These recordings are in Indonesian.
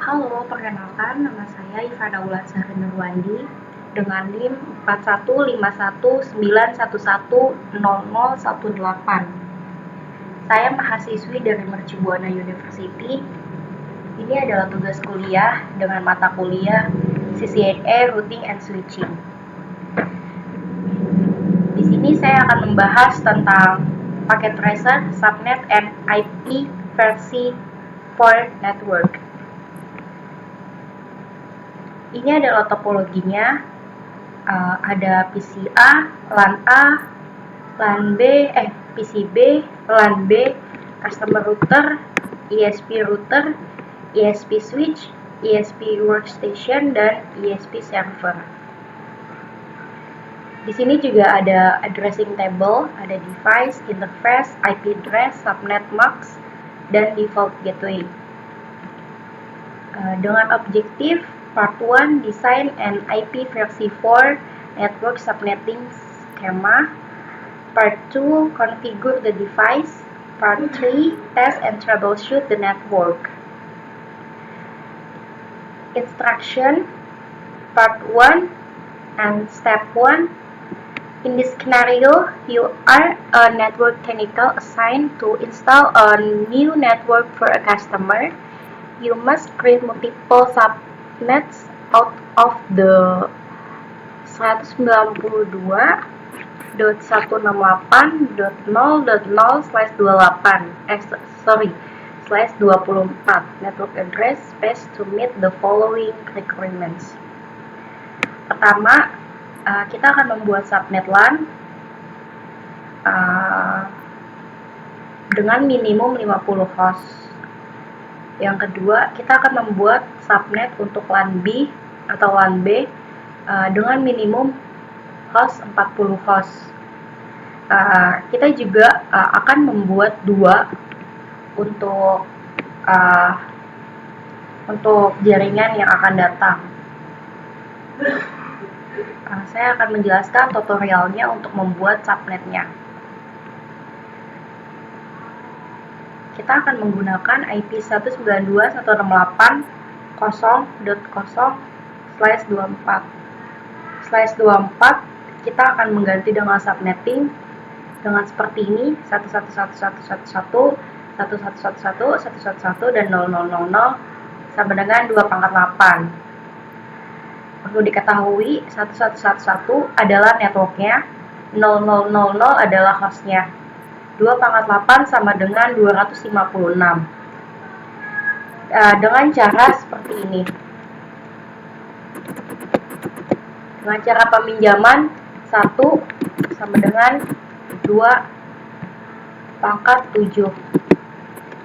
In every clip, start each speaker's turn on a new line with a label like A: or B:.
A: Halo, perkenalkan nama saya Ivana Wulandari Nurwandi dengan NIM 415191100018. Saya mahasiswi dari Mercubuana University. Ini adalah tugas kuliah dengan mata kuliah CCNA Routing and Switching. Di sini saya akan membahas tentang paket tracer, subnet, and IP versi 4 network. Ini adalah topologinya, ada PCA, LAN A, LAN B, PCB, LAN B, customer router, ESP router, ESP switch, ESP workstation, dan ESP server. Di sini juga ada addressing table, ada device, interface, IP address, subnet mask, dan default gateway. Dengan objektif Part 1, Design and IP versi 4 Network Subnetting Schema. Part 2, Configure the device. Part 3, Test and troubleshoot the network. Instruction Part 1 and Step 1. In this scenario, you are a network technical assigned to install a new network for a customer. You must create multiple subnets out of the 192.168.0.0/24 network address space to meet the following requirements. Pertama, kita akan membuat subnet LAN dengan minimum 50 host. Yang kedua, kita akan membuat subnet untuk LAN B atau LAN B dengan minimum host 40 host. Kita juga akan membuat dua untuk jaringan yang akan datang. Saya akan menjelaskan tutorialnya untuk membuat subnetnya. Kita akan menggunakan IP 192.168.0/24. Kita akan mengganti dengan subnetting dengan seperti ini: 111.111.111, 111.111, dan 0000 sama dengan 2/8. Perlu diketahui, 111.111 adalah networknya, 0000 adalah hostnya. 2/8 sama dengan 256. Dengan cara seperti ini. Dengan cara peminjaman 1 sama dengan 2/7.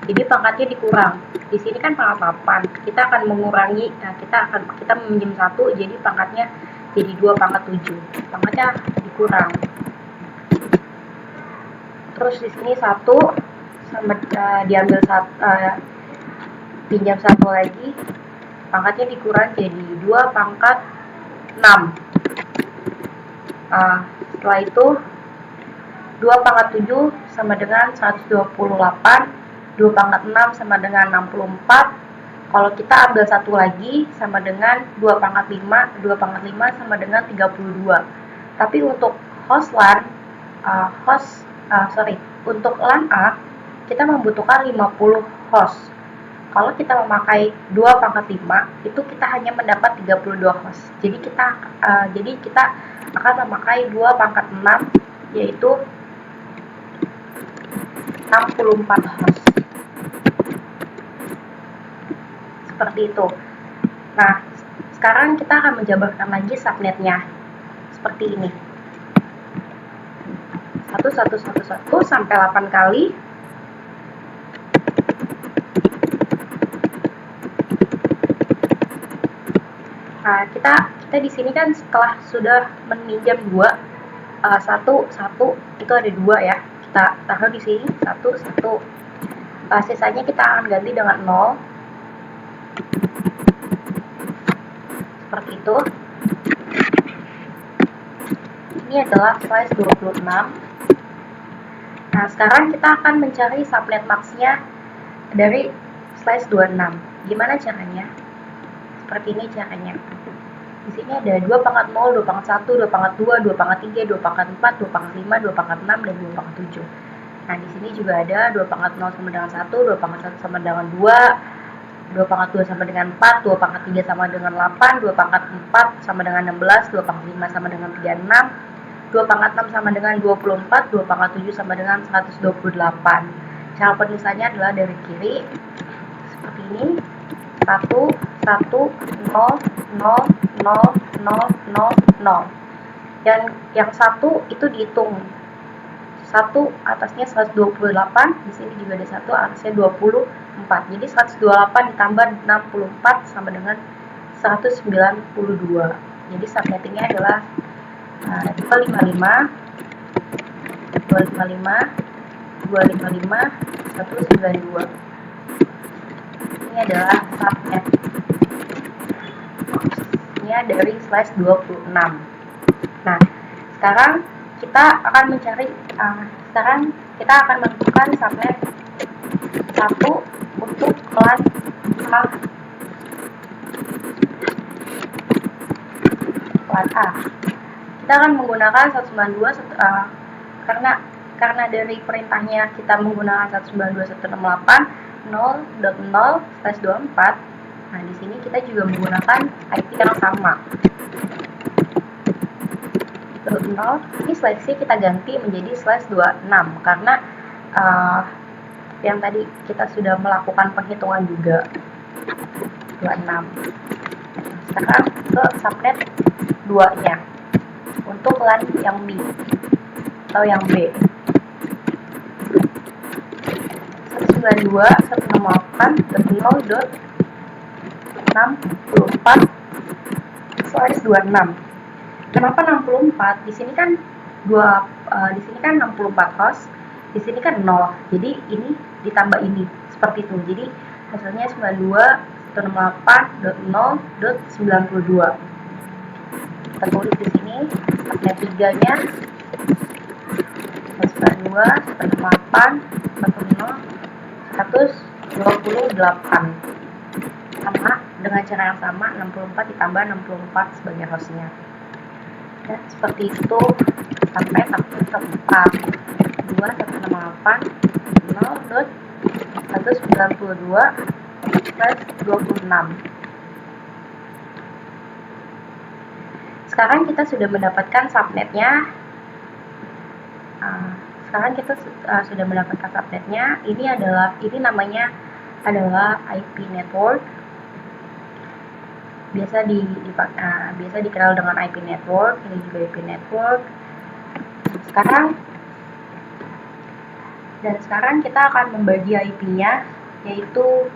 A: Jadi pangkatnya dikurang. Di sini kan pangkat 8. Kita akan mengurangi, kita meminjam 1, jadi pangkatnya jadi 2/7. Pangkatnya dikurang. Terus di sini 1 sama diambil pinjam 1 lagi, pangkatnya dikurang jadi 2/6. Setelah itu 2/7 sama dengan 128, 2/6 sama dengan 64. Kalau kita ambil 1 lagi sama dengan 2/5, 2/5 sama dengan 32. Tapi untuk host LAN, untuk LAN A, kita membutuhkan 50 host. Kalau kita memakai 2/5, itu kita hanya mendapat 32 host. Jadi kita akan memakai 2/6, yaitu 64 host. Seperti itu. Nah, sekarang kita akan menjabarkan lagi subnetnya. Seperti ini. 1111 sampai 8 kali. Kita di sini kan setelah sudah meminjam 2, 1 itu ada 2 ya. Kita taruh di sini 1. Sisanya kita akan ganti dengan 0. Seperti itu. Ini adalah slide 26. Nah, sekarang kita akan mencari subnet max-nya dari slide 26. Gimana caranya? seperti ini caranya. Di sini ada 2/0, 2/1, 2/2, 2/3, 2/4, 2/5, 2/6, dan 2/7. Nah, di sini juga ada 2/0 sama dengan 1, 2/1 sama dengan 2, 2/2 sama dengan 4, 2/3 sama dengan 8, 2/4 sama dengan 16, 2/5 sama dengan 36, 2/6 sama dengan 24, 2/7 sama dengan 128. Cara penulisannya adalah dari kiri seperti ini. 1, 1, 0, 0, 0, 0, 0, 0. Yang 1 itu dihitung. 1 atasnya 128, di sini juga ada 1 atasnya 24. Jadi 128 ditambah 64 sama dengan 192. Jadi subnettingnya adalah 255, 255, 255, 192. Ini adalah subnet. Ini dari slash 26. Nah, sekarang kita akan menentukan subnet 1 untuk kelas A. Kelas A. Kita akan menggunakan 192 karena dari perintahnya kita menggunakan 192.168 0.0/24. Nah, di sini kita juga menggunakan IP yang sama. 0, ini seleksi kita ganti menjadi /26 karena yang tadi kita sudah melakukan penghitungan juga 26. Sekarang ke subnet 2 nya untuk LAN yang B atau yang B. 192.0.0.64/26. Kenapa 64? Di sini kan 64 host, di sini kan 0. Jadi ini ditambah ini seperti itu. Jadi hasilnya 92.168.0.92. Kita tulis di sini subnet 3-nya 128 sama dengan cara yang sama, 64 ditambah 64 sebagai hostnya. Dan seperti itu sampai 192.0.192/26. Sekarang kita sudah mendapatkan subnetnya. Ini namanya adalah IP network. Biasa dikenal dengan IP network. Ini juga IP network. Sekarang kita akan membagi IP-nya, yaitu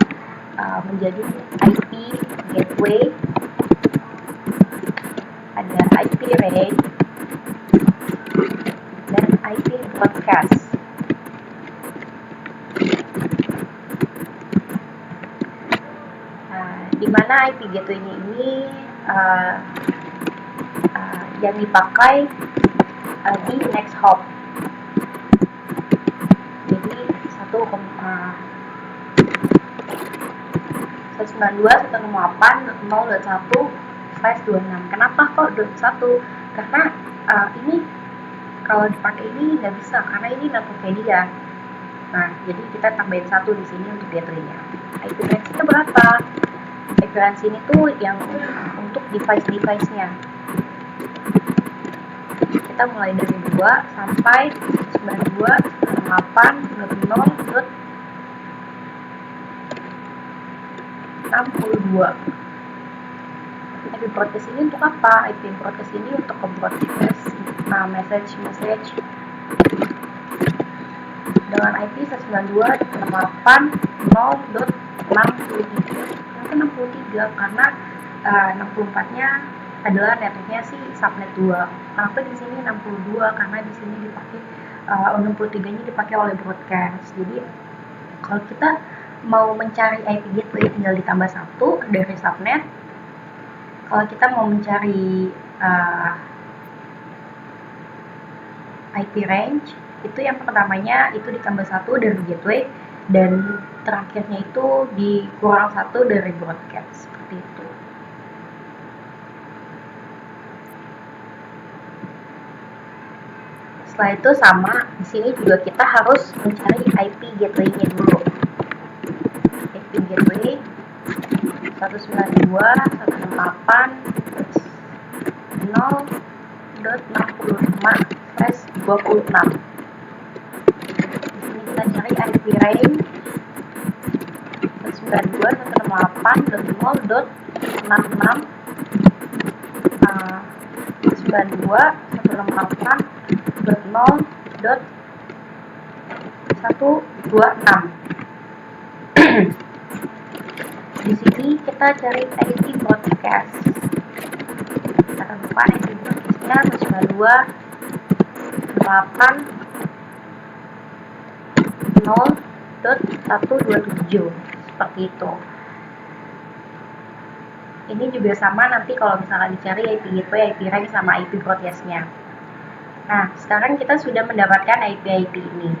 A: menjadi IP gateway, ada IP range, dan IP broadcast. Di mana IP gateway ini yang dipakai di next hop. Jadi 192.168.0.1/26. Kenapa kok .1? Karena ini kalau dipakai ini nggak bisa karena ini networknya dia. Nah, jadi kita tambahin 1 di sini untuk gateway-nya. IP range itu berapa? IP range ini tuh yang untuk device-nya. Kita mulai dari 2 sampai 92.0.0.62. IP broadcast ini untuk apa? IP broadcast ini untuk broadcast message dengan IP 192.168.0.63. Kenapa 63? Karena 64-nya adalah networknya si subnet 2. Kenapa di sini 62? Karena di sini dipakai 63-nya dipakai oleh broadcast. Jadi kalau kita mau mencari IP gateway tinggal ditambah 1 dari subnet. Kalau kita mau mencari IP range, itu yang pertamanya itu ditambah 1 dari gateway, dan terakhirnya itu dikurang 1 dari broadcast, seperti itu. setelah itu sama, di sini juga kita harus mencari IP gateway-nya dulu. IP gateway 192.168.0.65/26. Di sini kita cari IP range 192.168.0.66 192.168.0.126. Di sini kita cari IP broadcast. Jangan lupa IP broadcastnya 192.168.0.127 seperti itu. Ini juga sama nanti kalau misalnya dicari IP gateway, IP range sama IP broadcastnya. Nah, sekarang kita sudah mendapatkan IP ini.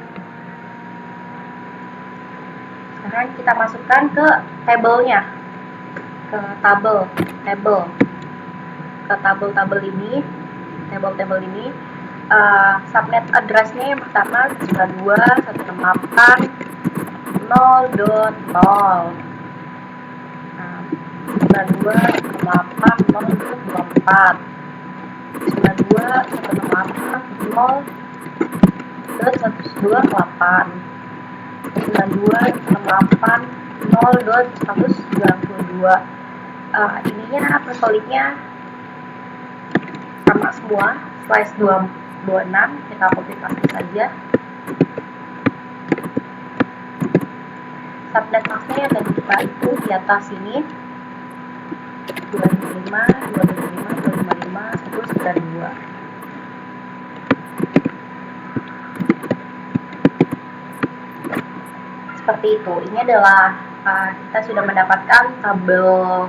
A: Sekarang kita masukkan ke tabelnya, ke tabel ini, tabel ini. Subnet address-nya yang pertama 92.168.0.0. 92.168.0.24 92.168.0.128 92.168.0.192. Ininya persolidnya sama semua, slice 226 kita copy paste saja. Subnet masknya yang tadi kita itu di atas ini 255, 192. Seperti itu. Ini adalah kita sudah mendapatkan tabel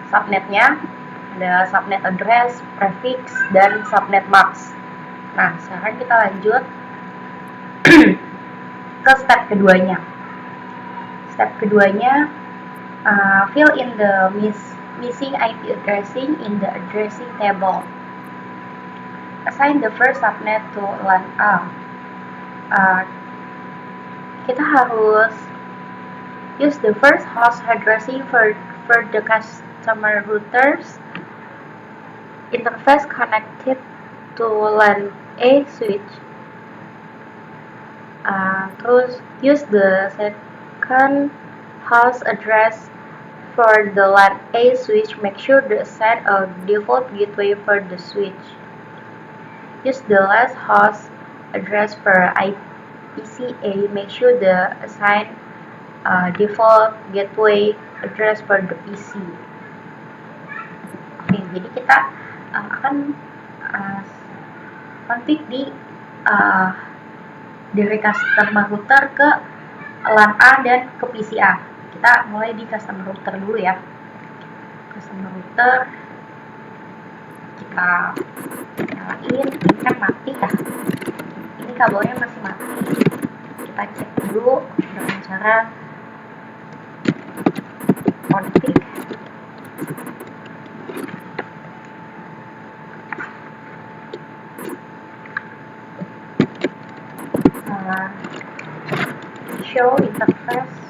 A: subnetnya. Ada subnet address, prefix, dan subnet mask. Nah, sekarang kita lanjut ke step keduanya. Step keduanya, fill in the missing IP addressing in the addressing table. Assign the first subnet to LAN A. Kita harus use the first host addressing for the customer router's interface connected to LAN A switch. Terus use the second host address for the LAN A switch. Make sure to assign a default gateway for the switch. Use the last host address for IPCA. Make sure to assign default gateway address for the PC. Oke, jadi kita akan config dari customer router ke LAN A dan ke PCA. Kita mulai di customer router dulu ya. Customer router kita nyalain, ini kan mati ya. Ini kabelnya masih mati. Kita cek dulu dengan cara config. Show interface.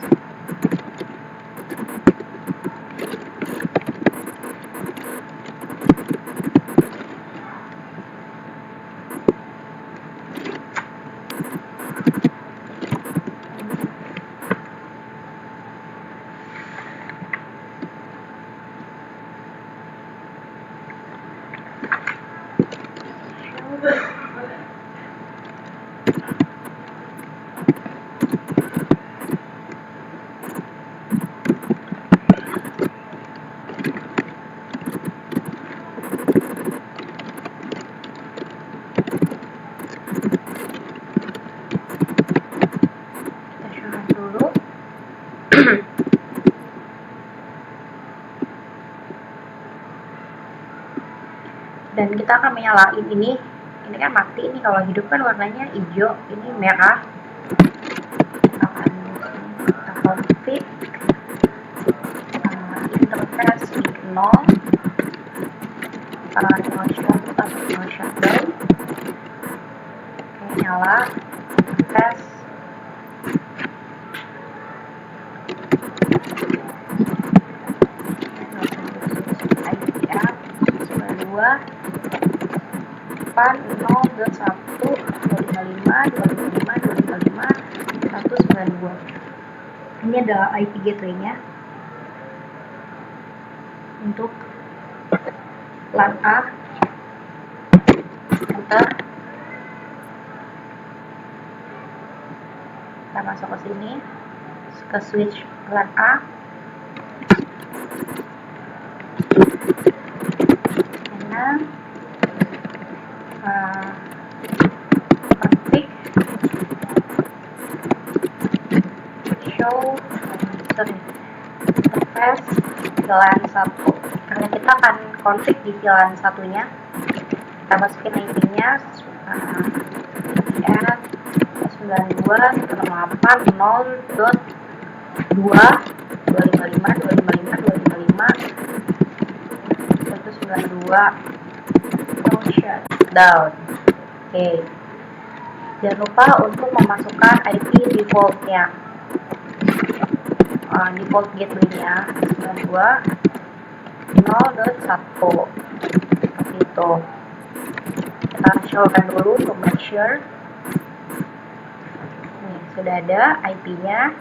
A: Dan kita akan menyalain ini kan mati, ini kalau hidup kan warnanya hijau, ini merah. Kita config interface di 0, no shutdown. nyala, tes. IPF 92.1.255.255.192. Ini adalah IP gateway-nya untuk LAN A. Enter. Kita masuk ke sini, ke switch LAN A. Karena config show interface VLAN 1. Karena kita akan config di VLAN satunya, kita masukin IP-nya IPF 92.1.255.255.255.255.192. Shutdown. Oke. Jangan lupa untuk memasukkan IP defaultnya, default gateway-nya 92.0.1 seperti itu. Kita showkan dulu untuk make sure. Nih, sudah ada IP-nya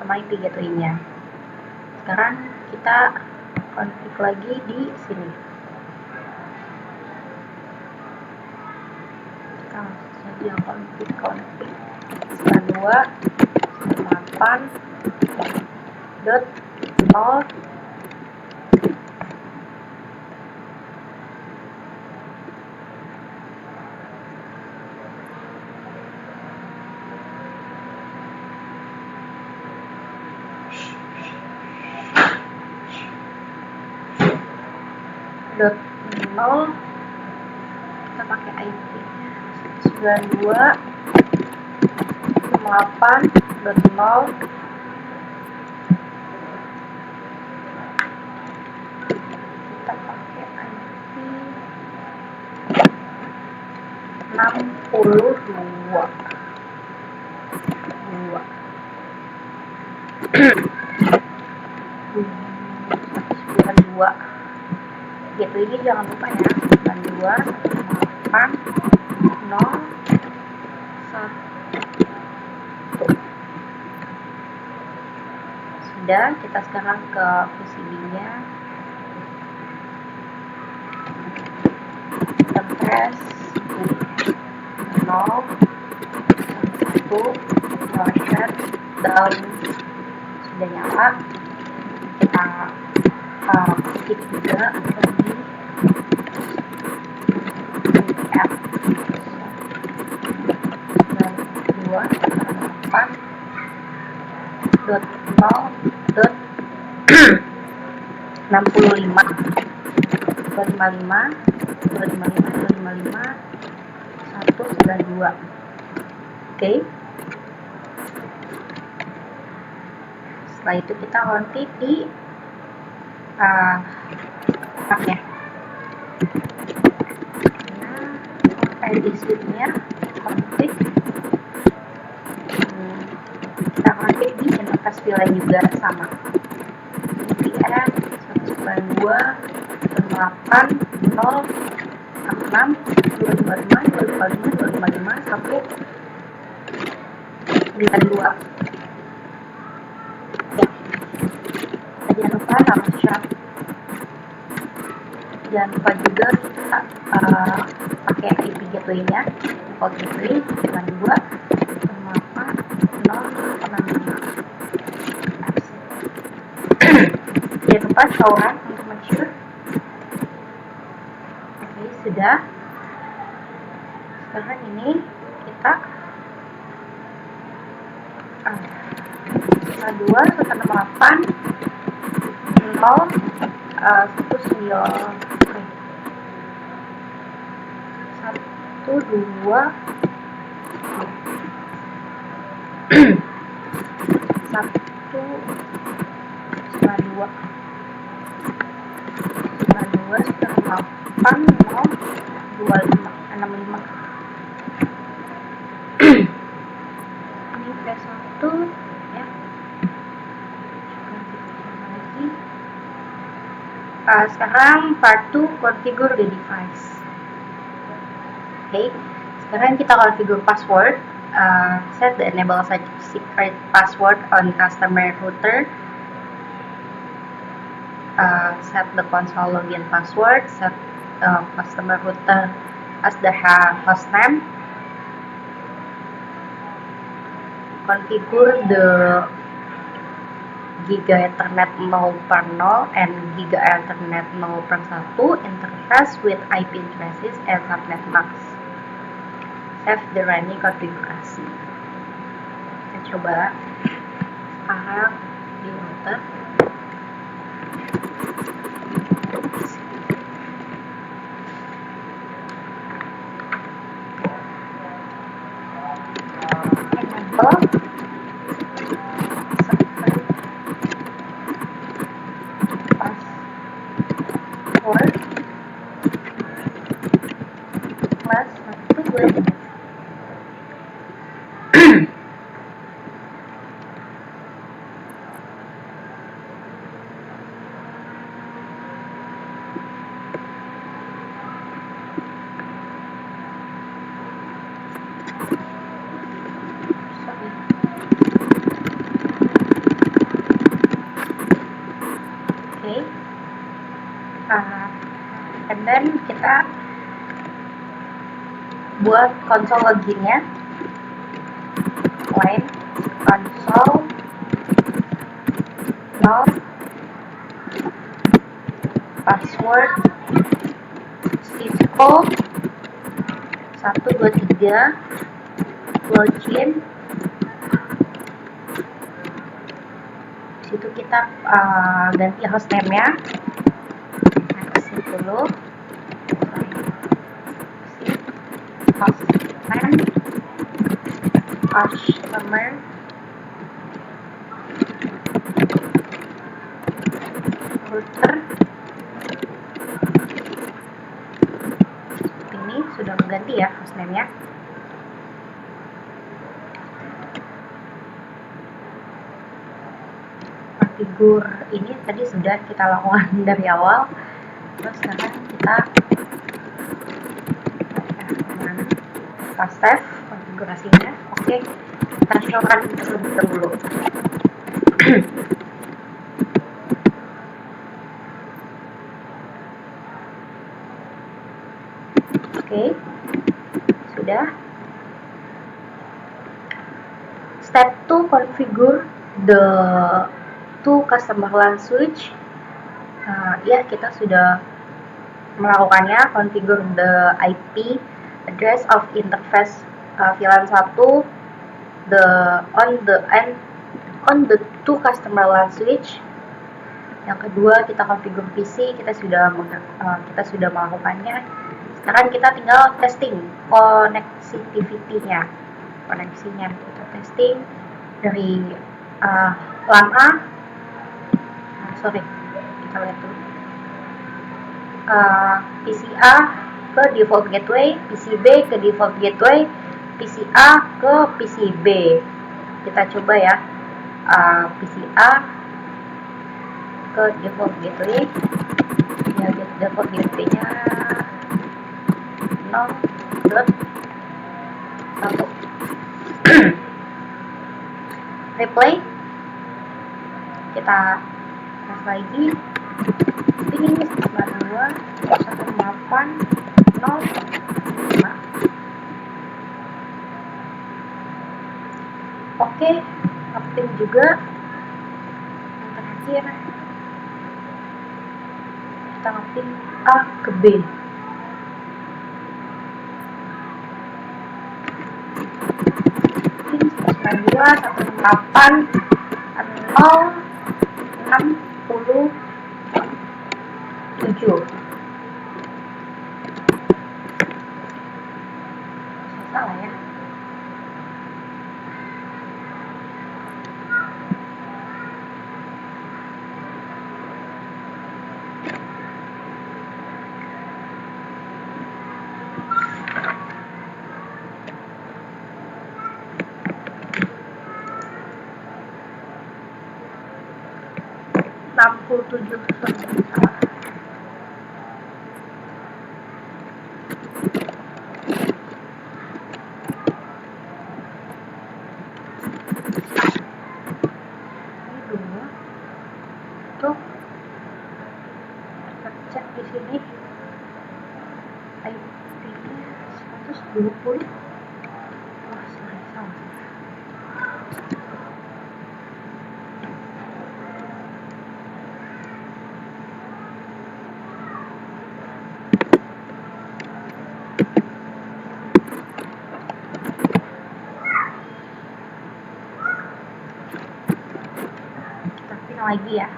A: sama IP gateway-nya. Sekarang kita config lagi di sini. Kita langsung saja config 92.8.0. .0. Kita pakai IP 92.8.0. Kita pakai IP 62. Gitu, ini jangan lupa ya, 92.8.0.1. Sudah, kita sekarang ke PCB-nya. Kita press 0, 1, shutdown. Sudah nyala. Kita skip juga lagi IPF 92.0.255.192. Oke. Setelah itu kita config di pakai ID switch-nya, config. Kita config di interface VLAN juga sama. IPF 192.8.0.255.255.255.192. Jangan lupa harus shut. Jangan lupa juga kita pakai IP gateway-nya, default gateway 92.8.0.65. Jangan lupa show-run untuk make sure. Oke, sudah. Sekarang ini kita 92.8.0.25. Ini P1 ya. Sekarang part 2, configure the device. Oke, sekarang kita configure password. Set the enable secret password on customer router. Set the console login password. Set customer router as the hostname. Configure the Giga Ethernet 0/0 and Giga Ethernet 0/1 interface with IP addresses and subnet mask. Save the running konfigurasi. Kita coba sekarang di router. Enable password plus 1, 2, 3. And then kita buat konsol loginnya. Line console log password Cisco 123 login. Situ kita ganti hostname-nya. Exit dulu. Hostname customer router. Ini sudah mengganti ya hostname-nya. Figur ini tadi sudah kita lakukan dari awal. Terus sekarang kita save konfigurasinya. Oke, kita coba dulu. Oke, sudah. Step 2, configure the two customer LAN switch. Ya, kita sudah melakukannya. Configure the IP address of interface VLAN 1 on the two customer LAN switch. Yang kedua, kita configure PC. Kita sudah melakukannya. Sekarang kita tinggal testing connectivity-nya. Koneksinya kita testing dari LAN A. Kita lihat dulu. PC A ke default gateway, PC B ke default gateway, PC A ke PC B. Kita coba ya. PC A ke default gateway. Ya, default gateway-nya 0.1. Replay. Kita tes lagi. Ini 92.168.0.5. Oke, update juga. Yang terakhir kita update A ke B. Ini 92.168.0.67. Salah ya. 67, salah. Ini 2 tuh cek di sini IP-nya 120. Wah, salah. Kita pilih lagi ya.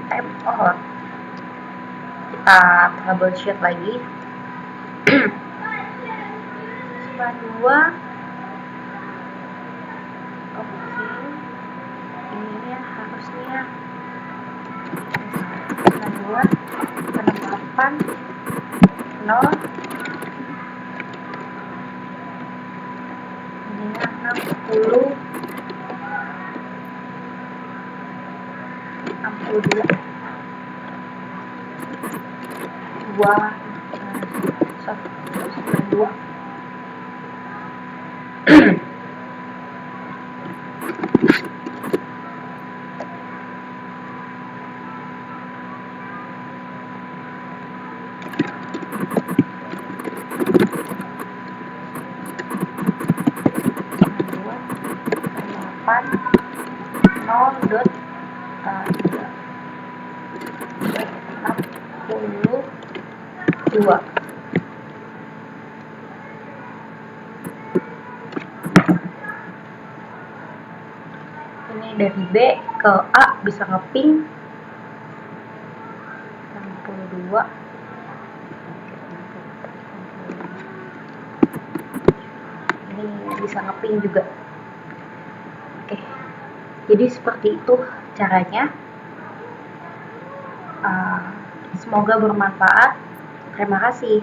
A: Time out. Kita troubleshoot lagi. Siswa 2. Oke. Ininya harusnya siswa 2 penerapan 0. Ininya 60. 62. 2. Ini dari B ke A bisa ngeping 62. Ini bisa ngeping juga. Oke, jadi seperti itu caranya. Semoga bermanfaat. Terima kasih.